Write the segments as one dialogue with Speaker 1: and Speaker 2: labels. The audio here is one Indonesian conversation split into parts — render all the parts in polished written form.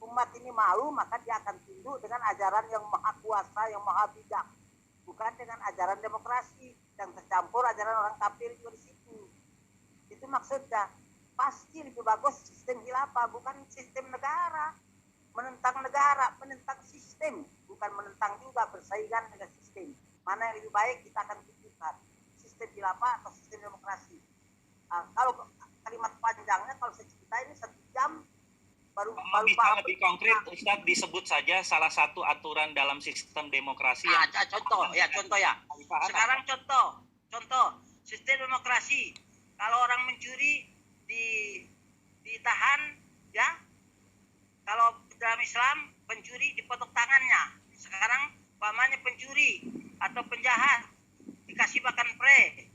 Speaker 1: umat ini malu, maka dia akan tunduk dengan ajaran yang maha kuasa, yang maha bijak, bukan dengan ajaran demokrasi yang tercampur ajaran orang kafir juga di situ. Itu maksudnya. Pasti lebih bagus sistem khilafah, bukan sistem negara. Menentang sistem, bukan menentang juga bersaingan dengan sistem. Mana yang lebih baik kita akan pikirkan, sistem khilafah atau sistem demokrasi. Kalau kalimat panjangnya, kalau saya cerita ini 1 jam baru
Speaker 2: bisa
Speaker 1: paham.
Speaker 2: Lebih konkret, Ustadz, disebut saja salah satu aturan dalam sistem demokrasi.
Speaker 1: Contoh ya. Sekarang contoh sistem demokrasi. Kalau orang mencuri ditahan, ya. Kalau dalam Islam pencuri dipotong tangannya. Sekarang pamannya pencuri atau penjahat dikasih makan pre,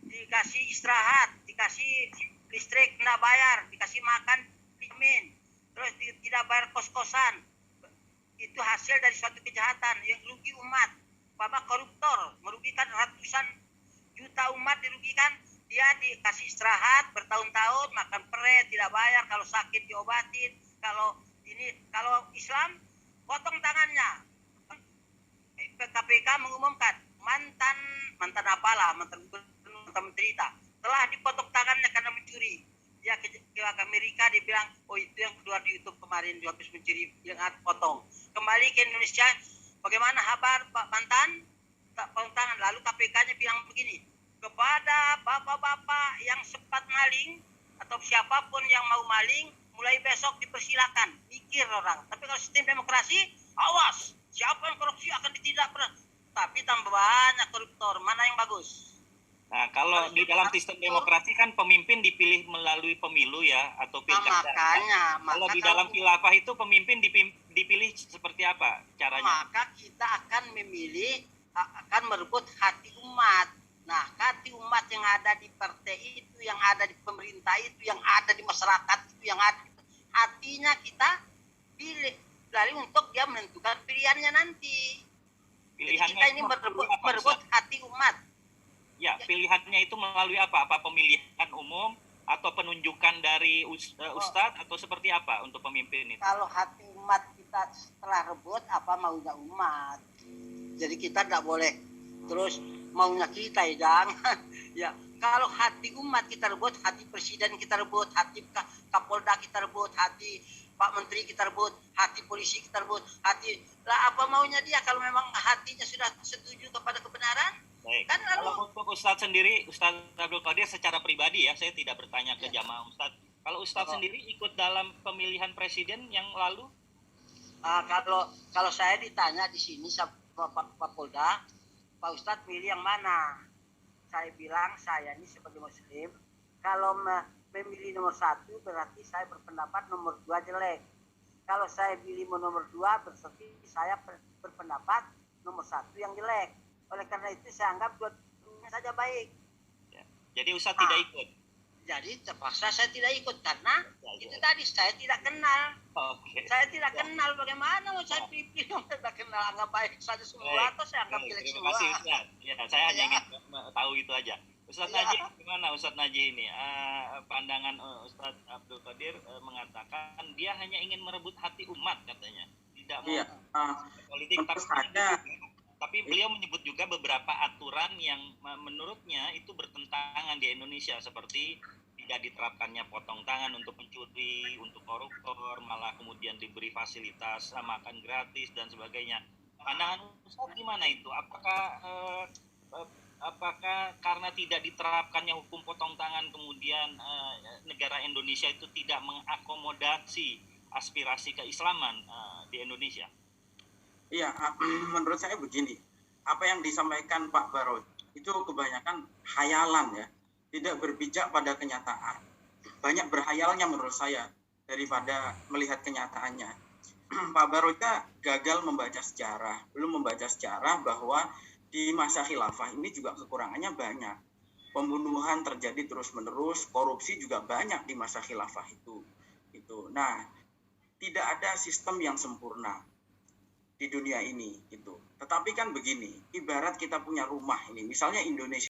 Speaker 1: dikasih istirahat, dikasih listrik nggak bayar, dikasih makan vitamin, terus tidak bayar kos-kosan. Itu hasil dari suatu kejahatan yang rugi umat. Bapak koruptor merugikan ratusan juta umat, dirugikan. Dia dikasih istirahat bertahun-tahun, makan pre, tidak bayar, kalau sakit diobatin. Kalau Islam potong tangannya. KPK mengumumkan mantan menderita telah dipotong tangannya karena mencuri. Dia ke Amerika, dia bilang, oh itu yang keluar di YouTube kemarin, dia habis mencuri, yang potong. Kembali ke Indonesia, bagaimana kabar Pak mantan? Tak potong tangan. Lalu KPK-nya bilang begini, kepada bapak-bapak yang sempat maling atau siapapun yang mau maling, mulai besok dipersilakan. Mikir orang. Tapi kalau sistem demokrasi, awas, siapa yang korupsi akan ditindak. Tapi tambah banyak koruptor. Mana yang bagus?
Speaker 2: Nah, kalau di dalam sistem demokrasi kan pemimpin dipilih melalui pemilu ya, atau pilkada. Kalau di dalam khilafah itu pemimpin dipilih seperti apa caranya?
Speaker 1: Maka kita akan merebut hati umat. Nah, hati umat yang ada di partai itu, yang ada di pemerintah itu, yang ada di masyarakat itu, yang ada hatinya kita pilih, lalu untuk dia menentukan pilihannya nanti. Pilihannya kita ini merebut hati umat.
Speaker 2: Ya, pilihannya itu melalui apa? Apa pemilihan umum atau penunjukan dari ustadz atau seperti apa untuk pemimpin itu?
Speaker 1: Kalau hati umat kita setelah rebut, apa maunya umat. Jadi kita tidak boleh terus maunya kita, ya jangan. Ya, kalau hati umat kita rebut, hati presiden kita rebut, hati Kapolda kita rebut, hati Pak Menteri kita rebut, hati polisi kita rebut, hati lah apa maunya dia. Kalau memang hatinya sudah setuju kepada kebenaran.
Speaker 2: Baik. Kan kalau untuk Ustadz sendiri, Ustadz Abdul Qadir secara pribadi ya, saya tidak bertanya ke jamaah Ustadz. Kalau Ustadz sendiri ikut dalam pemilihan presiden yang lalu?
Speaker 1: Kalau saya ditanya di sini Pak Polda, Pak Ustadz pilih yang mana? Saya bilang, saya ini sebagai muslim, kalau memilih nomor 1 berarti saya berpendapat nomor 2 jelek. Kalau saya pilih nomor 2 berarti saya berpendapat nomor 1 yang jelek. Oleh karena itu saya anggap dua-duanya saja baik.
Speaker 2: Ya. Jadi Ustadz tidak ikut?
Speaker 1: Jadi terpaksa saya tidak ikut karena itu tadi saya tidak kenal.
Speaker 2: Okay.
Speaker 1: Saya tidak kenal, bagaimana mau saya pilih yang tidak kenal, anggap baik saja semua atau saya anggap jelek semua.
Speaker 2: Terima kasih Ustadz. Ya, saya hanya ingin tahu itu aja. Ustadz Najih, gimana Ustadz Najih ini? Pandangan Ustadz Abdul Qadir mengatakan dia hanya ingin merebut hati umat katanya. Tidak mau politik, tapi beliau menyebut juga beberapa aturan yang menurutnya itu bertentangan di Indonesia, seperti tidak diterapkannya potong tangan untuk pencuri, untuk koruptor, malah kemudian diberi fasilitas makan gratis dan sebagainya. Pandangan Ustaz gimana itu? Apakah karena tidak diterapkannya hukum potong tangan kemudian negara Indonesia itu tidak mengakomodasi aspirasi keislaman di Indonesia?
Speaker 3: Iya, menurut saya begini, apa yang disampaikan Pak Baroj itu kebanyakan khayalan ya, tidak berpijak pada kenyataan. Banyak berhayalnya menurut saya daripada melihat kenyataannya. Pak Baroj gagal membaca sejarah, belum membaca sejarah bahwa di masa khilafah ini juga kekurangannya banyak. Pembunuhan terjadi terus-menerus, korupsi juga banyak di masa khilafah itu. Nah, tidak ada sistem yang sempurna di dunia ini gitu. Tetapi kan begini, ibarat kita punya rumah ini, misalnya Indonesia